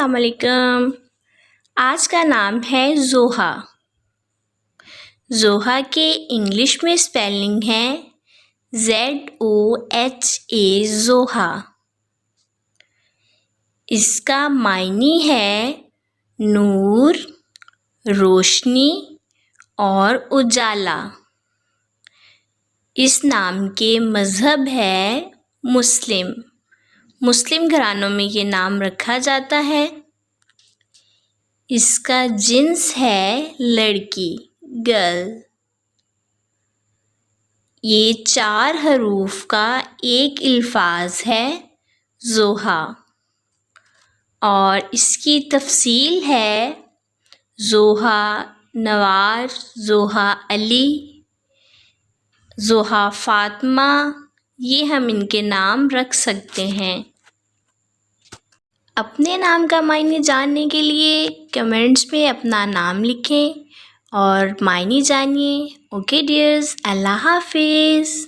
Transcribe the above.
السلام علیکم. آج کا نام ہے زوہا. زوہا کے انگلش میں اسپیلنگ ہے ZOHA زوہا. اس کا معنی ہے نور، روشنی اور اجالا. اس نام کے مذہب ہے مسلم گھرانوں میں یہ نام رکھا جاتا ہے. اس کا جنس ہے لڑکی، گرل. یہ 4 حروف کا ایک الفاظ ہے زوہا، اور اس کی تفصیل ہے زوہا نوار، زوہا علی، زوہا فاطمہ. یہ ہم ان کے نام رکھ سکتے ہیں. اپنے نام کا معنی جاننے کے لیے کمنٹس میں اپنا نام لکھیں اور معنی جانیے. اوکے ڈیئرز، اللہ حافظ.